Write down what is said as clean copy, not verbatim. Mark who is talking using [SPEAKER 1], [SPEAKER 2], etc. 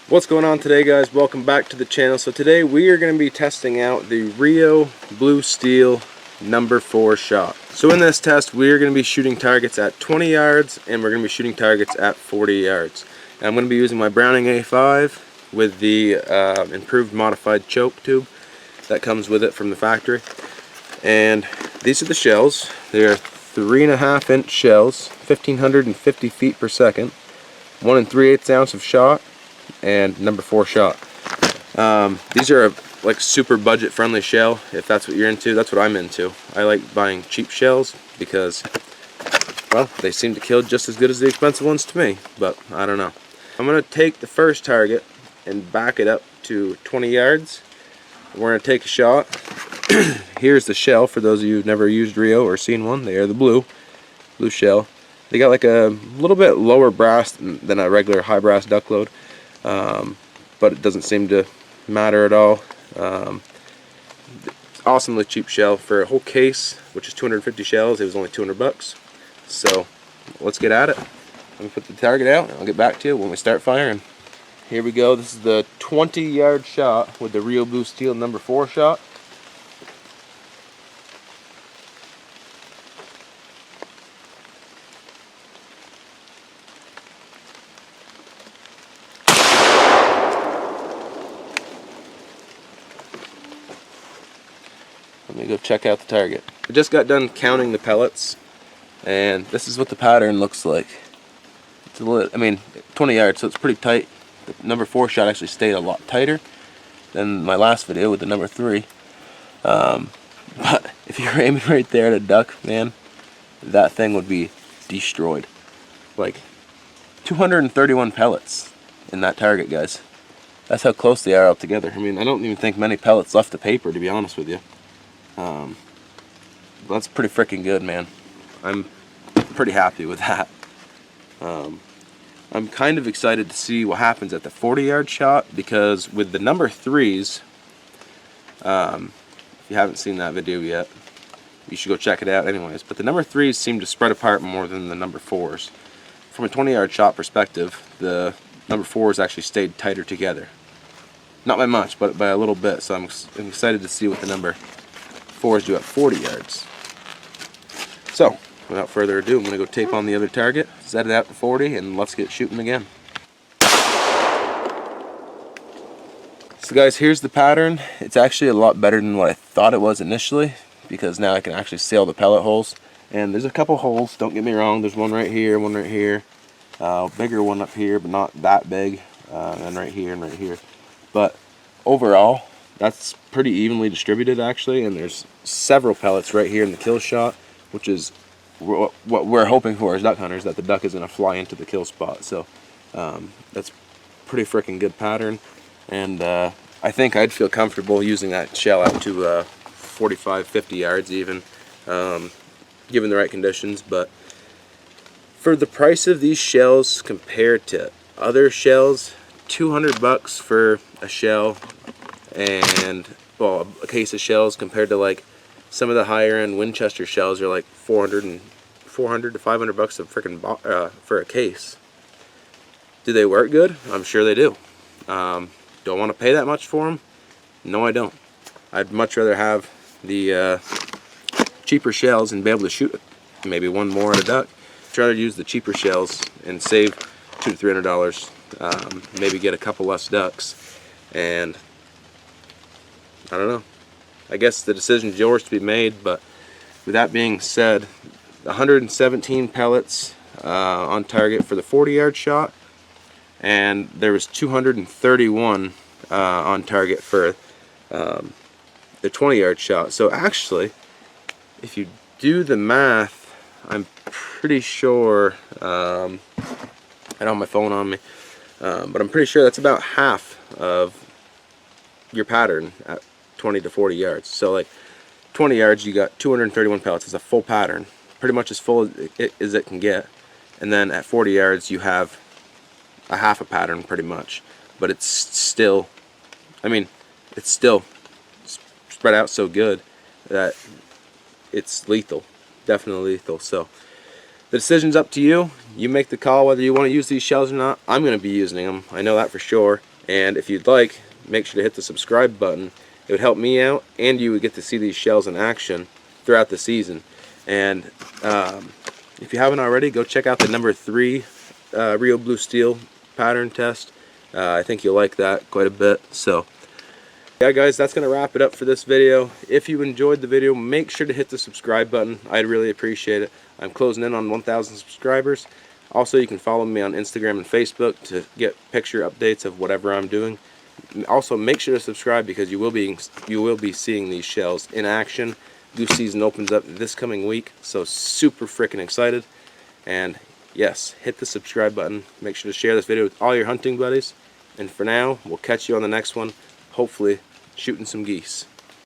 [SPEAKER 1] What's going on today, guys? Welcome back to the channel. So today we are going to be testing out the Rio Blue Steel number 4 shot. So in this test we are going to be shooting targets at 20 yards and we're going to be shooting targets at 40 yards. And I'm going to be using my Browning A5 with the improved modified choke tube that comes with it from the factory. And these are the shells. They are 3.5 inch shells, 1550 feet per second, 1 3/8 ounce of shot, and number 4 shot. These are like super budget friendly shell if that's what you're into. That's what I'm into. I like buying cheap shells because, well, they seem to kill just as good as the expensive ones to me, but I don't know. I'm going to take the first target and back it up to 20 yards. We're going to take a shot. Here's the shell for those of you who've never used Rio or seen one. They are the blue shell. They got like a little bit lower brass than a regular high brass duck load. But it doesn't seem to matter at all. Awesomely cheap shell for a whole case, which is 250 shells. It was only 200 bucks. So let's get at it. Let me put the target out and I'll get back to you when we start firing. Here we go. This is the 20-yard shot with the Rio Blue Steel number 4 shot. Let me go check out the target. I just got done counting the pellets, and this is what the pattern looks like. It's a little, 20 yards, so it's pretty tight. The number 4 shot actually stayed a lot tighter than my last video with the number 3. But if you're aiming right there at a duck, man, that thing would be destroyed. Like 231 pellets in that target, guys. That's how close they are all together. I don't even think many pellets left the paper, to be honest with you. That's pretty freaking good, man. I'm pretty happy with that. I'm kind of excited to see what happens at the 40-yard shot, because with the number 3s, if you haven't seen that video yet, you should go check it out anyways, but the number 3s seem to spread apart more than the number 4s. From a 20-yard shot perspective, the number 4s actually stayed tighter together. Not by much, but by a little bit, so I'm excited to see what the number 4s do at 40 yards. So, without further ado, I'm going to go tape on the other target, set it out to 40, and let's get shooting again. So guys, here's the pattern. It's actually a lot better than what I thought it was initially, because now I can actually see all the pellet holes. And there's a couple holes, don't get me wrong. There's one right here, bigger one up here, but not that big, and right here and right here. But overall, that's pretty evenly distributed actually, and there's several pellets right here in the kill shot, which is what we're hoping for as duck hunters, that the duck is going to fly into the kill spot. So that's pretty freaking good pattern, and I think I'd feel comfortable using that shell out to 45, 50 yards even, given the right conditions. But for the price of these shells compared to other shells, 200 bucks for a shell, and well, a case of shells compared to like some of the higher end Winchester shells are like 400 to 500 bucks a freaking for a case. Do they work good? I'm sure they do. Don't want to pay that much for them? No, I don't. I'd much rather have the cheaper shells and be able to shoot maybe one more at a duck. I'd rather use the cheaper shells and save $200 to $300. Maybe get a couple less ducks, and I don't know. I guess the decision's yours to be made, but with that being said, 117 pellets on target for the 40-yard shot, and there was 231 on target for the 20-yard shot. So actually, if you do the math, I'm pretty sure, I don't have my phone on me, but I'm pretty sure that's about half of your pattern at 20 to 40 yards. So like 20 yards, you got 231 pellets. It's a full pattern, pretty much as full as it can get. And then at 40 yards, you have a half a pattern pretty much. But it's still, it's still spread out so good that it's lethal, definitely lethal. So the decision's up to you. You make the call whether you want to use these shells or not. I'm going to be using them. I know that for sure. And if you'd like, make sure to hit the subscribe button. It would help me out, and you would get to see these shells in action throughout the season. And if you haven't already, go check out the number 3 Rio Blue Steel pattern test. I think you'll like that quite a bit. So yeah guys, that's going to wrap it up for this video. If you enjoyed the video, make sure to hit the subscribe button. I'd really appreciate it. I'm closing in on 1,000 subscribers. Also, you can follow me on Instagram and Facebook to get picture updates of whatever I'm doing. Also, make sure to subscribe because you will be seeing these shells in action. Goose season opens up this coming week, so super freaking excited. And yes, hit the subscribe button. Make sure to share this video with all your hunting buddies. And for now, we'll catch you on the next one, hopefully shooting some geese.